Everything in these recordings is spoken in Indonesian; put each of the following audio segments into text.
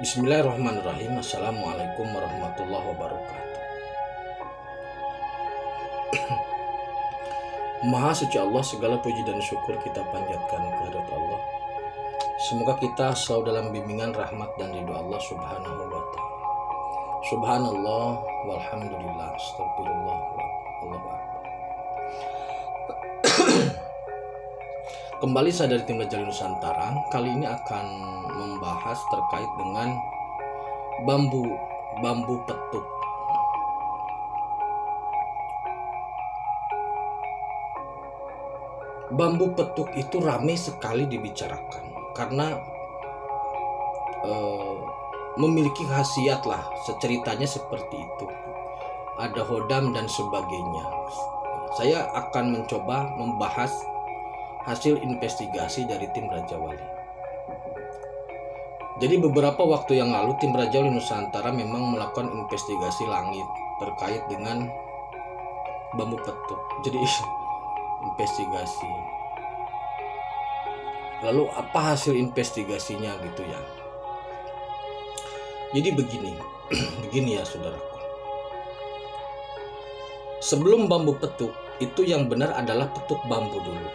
Bismillahirrahmanirrahim. Assalamualaikum warahmatullahi wabarakatuh. Maha suci Allah, segala puji dan syukur kita panjatkan kehadirat Allah. Semoga kita selalu dalam bimbingan rahmat dan ridho Allah subhanahu wa ta'ala. Subhanallah walhamdulillah astagfirullah wallahu akbar. Kembali saya dari tim Rajali Nusantara. Kali ini akan membahas terkait dengan bambu petuk. Bambu petuk itu ramai sekali dibicarakan karena memiliki khasiat lah, seceritanya seperti itu. Ada hodam dan sebagainya. Saya akan mencoba membahas hasil investigasi dari tim Raja Wali. Jadi beberapa waktu yang lalu tim Raja Wali Nusantara memang melakukan investigasi langit terkait dengan bambu petuk. Jadi investigasi. Lalu apa hasil investigasinya gitu ya. Jadi begini, begini ya saudaraku. Sebelum bambu petuk, itu yang benar adalah petuk bambu dulu.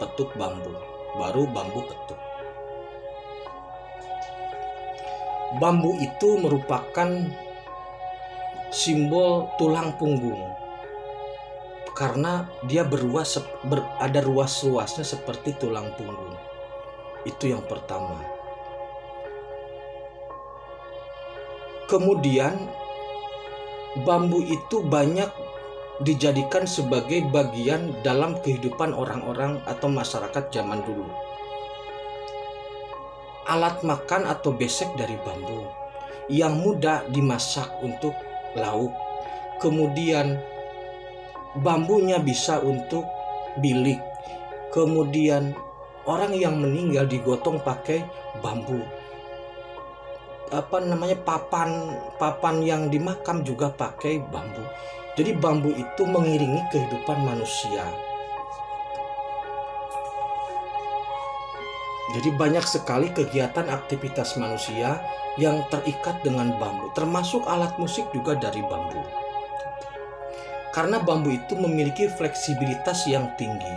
Petuk bambu, baru bambu petuk. Bambu itu merupakan simbol tulang punggung karena dia ada ruas-ruasnya seperti tulang punggung. Itu yang pertama. Kemudian bambu itu banyak dijadikan sebagai bagian dalam kehidupan orang-orang atau masyarakat zaman dulu. Alat makan atau besek dari bambu yang mudah dimasak untuk lauk. Kemudian bambunya bisa untuk bilik. Kemudian orang yang meninggal digotong pakai bambu. Papan yang di makam juga pakai bambu. Jadi bambu itu mengiringi kehidupan manusia. Jadi banyak sekali kegiatan aktivitas manusia yang terikat dengan bambu, termasuk alat musik juga dari bambu. Karena bambu itu memiliki fleksibilitas yang tinggi.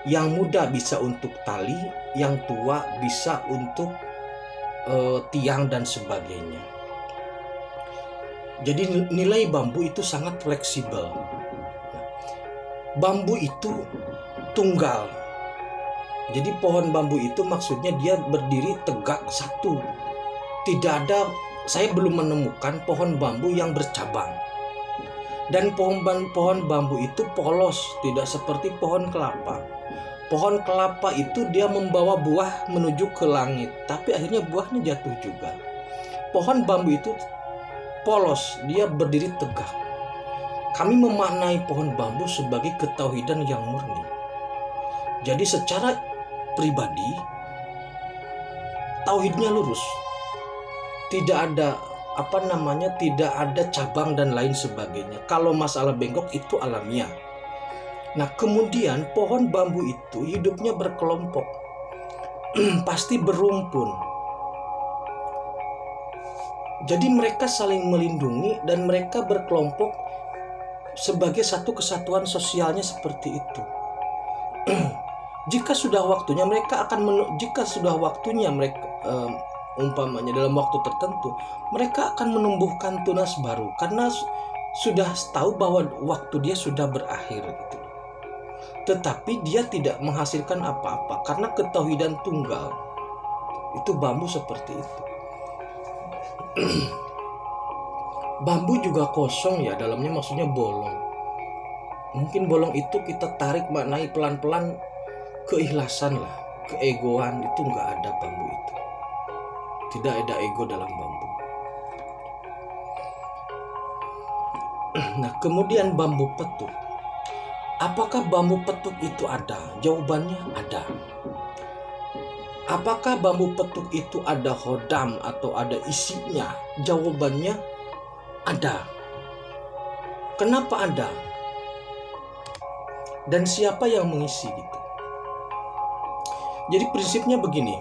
Yang muda bisa untuk tali, yang tua bisa untuk tiang dan sebagainya. Jadi nilai bambu itu sangat fleksibel. Bambu itu tunggal. Jadi pohon bambu itu maksudnya dia berdiri tegak satu. Saya belum menemukan pohon bambu yang bercabang. Dan pohon bambu itu polos, tidak seperti pohon kelapa. Pohon kelapa itu dia membawa buah menuju ke langit, tapi akhirnya buahnya jatuh juga. Pohon bambu itu polos, dia berdiri tegak. Kami memaknai pohon bambu sebagai ketauhidan yang murni. Jadi secara pribadi tauhidnya lurus. Tidak ada tidak ada cabang dan lain sebagainya. Kalau masalah bengkok itu alamiah. Nah, kemudian pohon bambu itu hidupnya berkelompok. Pasti berumpun. Jadi mereka saling melindungi dan mereka berkelompok sebagai satu kesatuan sosialnya seperti itu. Jika sudah waktunya mereka umpamanya dalam waktu tertentu, mereka akan menumbuhkan tunas baru karena sudah tahu bahwa waktu dia sudah berakhir gitu. Tetapi dia tidak menghasilkan apa-apa karena ketauhidan tunggal. Itu bambu seperti itu. Bambu juga kosong ya, dalamnya maksudnya bolong. Mungkin bolong itu kita tarik maknai pelan-pelan, keikhlasan lah, keegoan itu nggak ada bambu itu. Tidak ada ego dalam bambu. Nah, kemudian bambu petuk. Apakah bambu petuk itu ada? Jawabannya ada. Apakah bambu petuk itu ada hodam atau ada isinya? Jawabannya ada. Kenapa ada? Dan siapa yang mengisi gitu? Jadi prinsipnya begini.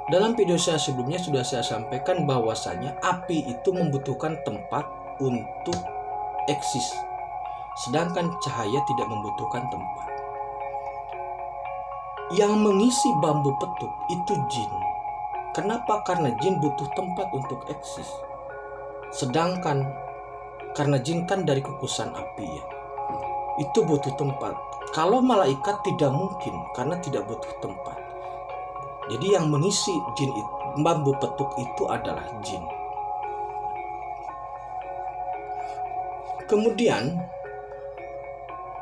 Dalam video saya sebelumnya sudah saya sampaikan bahwasanya api itu membutuhkan tempat untuk eksis, sedangkan cahaya tidak membutuhkan tempat. Yang mengisi bambu petuk itu jin. Kenapa? Karena jin butuh tempat untuk eksis. Sedangkan karena jin kan dari kukusan api ya, itu butuh tempat. Kalau malaikat tidak mungkin karena tidak butuh tempat. Jadi yang mengisi jin itu, bambu petuk itu adalah jin. Kemudian,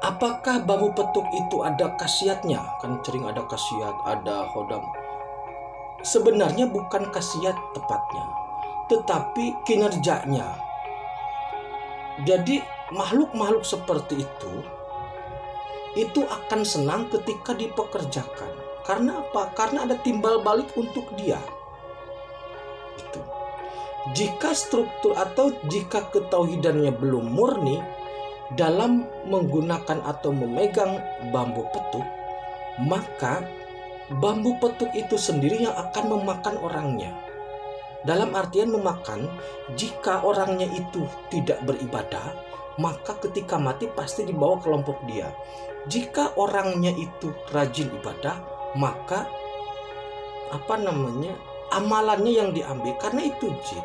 apakah bambu petuk itu ada khasiatnya? Kan sering ada khasiat, ada hodam. Sebenarnya bukan khasiat tepatnya, tetapi kinerjanya. Jadi makhluk-makhluk seperti itu akan senang ketika dipekerjakan. Karena apa? Karena ada timbal balik untuk dia. Itu. Jika struktur atau jika ketauhidannya belum murni dalam menggunakan atau memegang bambu petuk, maka bambu petuk itu sendiri yang akan memakan orangnya. Dalam artian memakan, jika orangnya itu tidak beribadah, maka ketika mati pasti dibawa kelompok dia. Jika orangnya itu rajin ibadah, maka amalannya yang diambil, karena itu jin.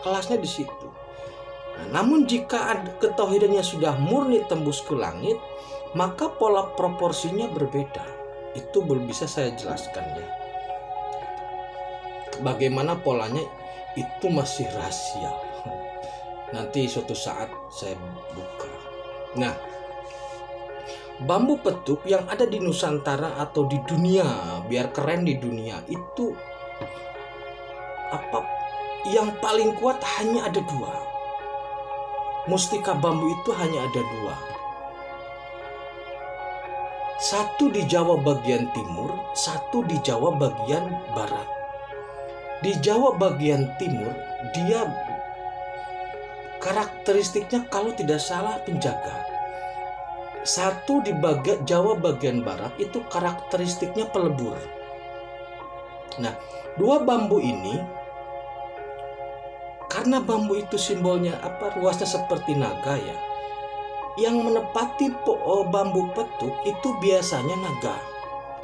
Kelasnya di situ. Nah, namun jika ketauhidannya sudah murni tembus ke langit, maka pola proporsinya berbeda. Itu belum bisa saya jelaskan ya. Bagaimana polanya itu masih rahasia. Nanti suatu saat saya buka. Nah, bambu petuk yang ada di Nusantara atau di dunia, biar keren di dunia, itu yang paling kuat hanya ada 2. Mustika bambu itu hanya ada 2. Satu di Jawa bagian timur, satu di Jawa bagian barat. Di Jawa bagian timur, dia karakteristiknya kalau tidak salah penjaga. Satu di Jawa bagian barat itu karakteristiknya pelebur. Nah, 2 bambu ini, karena bambu itu simbolnya ruasnya seperti naga ya. Yang menepati bambu petuk itu biasanya naga.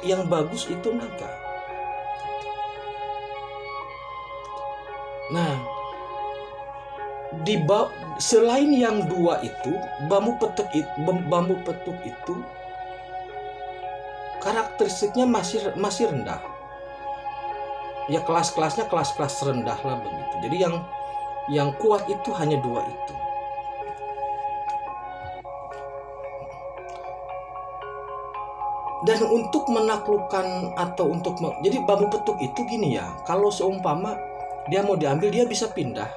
Yang bagus itu naga. Nah, selain yang 2 itu, bambu petuk itu karakteristiknya masih rendah. Ya kelas-kelasnya kelas-kelas rendah lah begitu. Jadi yang kuat itu hanya 2 itu. Dan untuk menaklukkan atau jadi bambu petuk itu gini ya, kalau seumpama dia mau diambil, dia bisa pindah.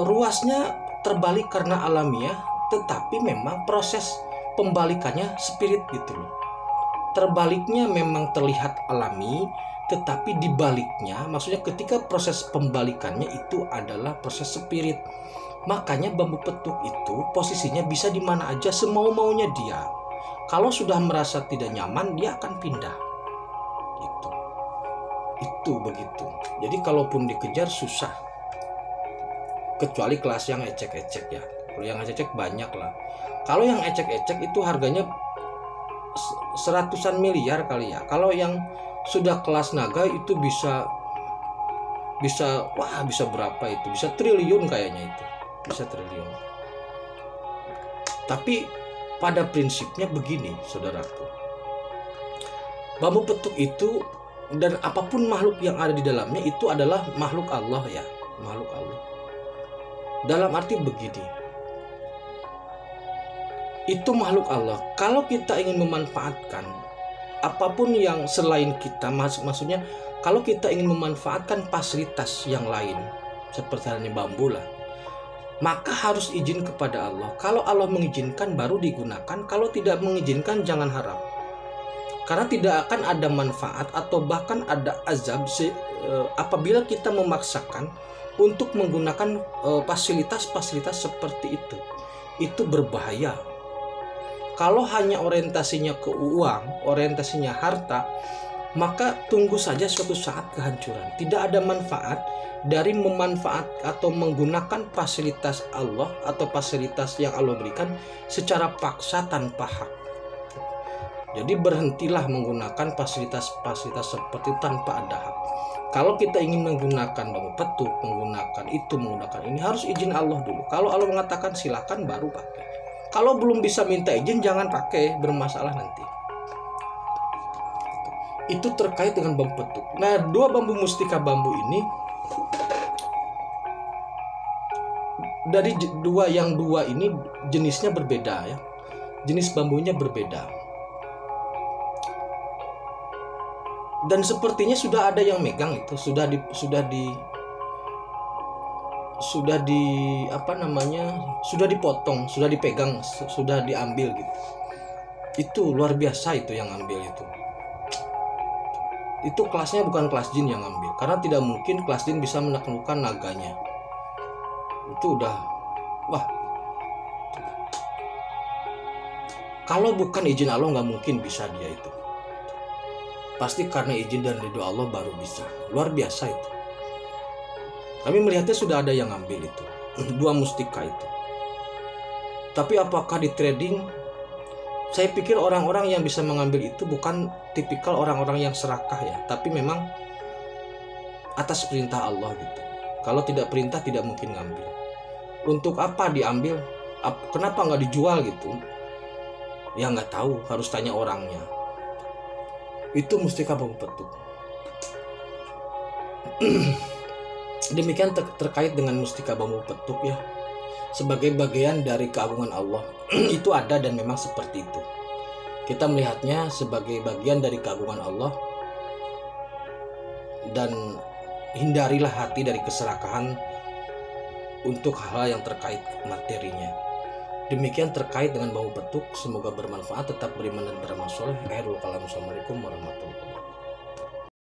Ruasnya terbalik karena alamiah, tetapi memang proses pembalikannya spirit gitu loh. Terbaliknya memang terlihat alami, tetapi dibaliknya, maksudnya ketika proses pembalikannya itu adalah proses spirit. Makanya bambu petuk itu posisinya bisa di mana aja semau-maunya dia. Kalau sudah merasa tidak nyaman, dia akan pindah. Itu begitu. Jadi kalaupun dikejar susah. Kecuali kelas yang ecek-ecek ya. Kalau yang ecek-ecek banyak lah. Kalau yang ecek-ecek itu harganya seratusan miliar kali ya. Kalau yang sudah kelas naga itu bisa berapa itu? Bisa triliun kayaknya itu. Bisa triliun. Tapi pada prinsipnya begini, saudaraku. Bambu petuk itu dan apapun makhluk yang ada di dalamnya itu adalah makhluk Allah ya, makhluk Allah. Dalam arti begini, itu makhluk Allah. Kalau kita ingin memanfaatkan apapun yang selain kita, maksudnya kalau kita ingin memanfaatkan fasilitas yang lain seperti halnya bambu lah, maka harus izin kepada Allah. Kalau Allah mengizinkan baru digunakan, kalau tidak mengizinkan jangan harap. Karena tidak akan ada manfaat atau bahkan ada azab apabila kita memaksakan untuk menggunakan fasilitas-fasilitas seperti itu. Itu berbahaya. Kalau hanya orientasinya ke uang, orientasinya harta, maka tunggu saja suatu saat kehancuran. Tidak ada manfaat dari memanfaat atau menggunakan fasilitas Allah atau fasilitas yang Allah berikan secara paksa tanpa hak. Jadi berhentilah menggunakan fasilitas-fasilitas seperti tanpa ada hak. Kalau kita ingin menggunakan bambu petuk, menggunakan itu, menggunakan ini, harus izin Allah dulu. Kalau Allah mengatakan silakan, baru pakai. Kalau belum bisa minta izin, jangan pakai, bermasalah nanti. Itu terkait dengan bambu petuk. Nah, dua bambu mustika bambu ini, dari dua ini jenisnya berbeda ya. Jenis bambunya berbeda. Dan sepertinya sudah ada yang megang itu, sudah dipotong, sudah dipegang, sudah diambil gitu. Itu luar biasa itu yang ambil itu. Itu kelasnya bukan kelas jin yang ambil, karena tidak mungkin kelas jin bisa menaklukkan naganya. Itu udah, wah. Kalau bukan izin Allah nggak mungkin bisa dia itu. Pasti karena izin dan ridho Allah baru bisa. Luar biasa itu. Kami melihatnya sudah ada yang ngambil itu, dua mustika itu. Tapi apakah di trading? Saya pikir orang-orang yang bisa mengambil itu bukan tipikal orang-orang yang serakah ya, tapi memang atas perintah Allah gitu. Kalau tidak perintah tidak mungkin ngambil. Untuk apa diambil? Kenapa nggak dijual gitu? Ya nggak tahu, harus tanya orangnya. Itu mustika bambu petuk. Demikian terkait dengan mustika bambu petuk ya, sebagai bagian dari keagungan Allah. Itu ada dan memang seperti itu. Kita melihatnya sebagai bagian dari keagungan Allah, dan hindarilah hati dari keserakahan untuk hal yang terkait materinya. Demikian terkait dengan bambu petuk. Semoga bermanfaat. Tetap beriman dan beramal soleh. Assalamualaikum warahmatullahi wabarakatuh.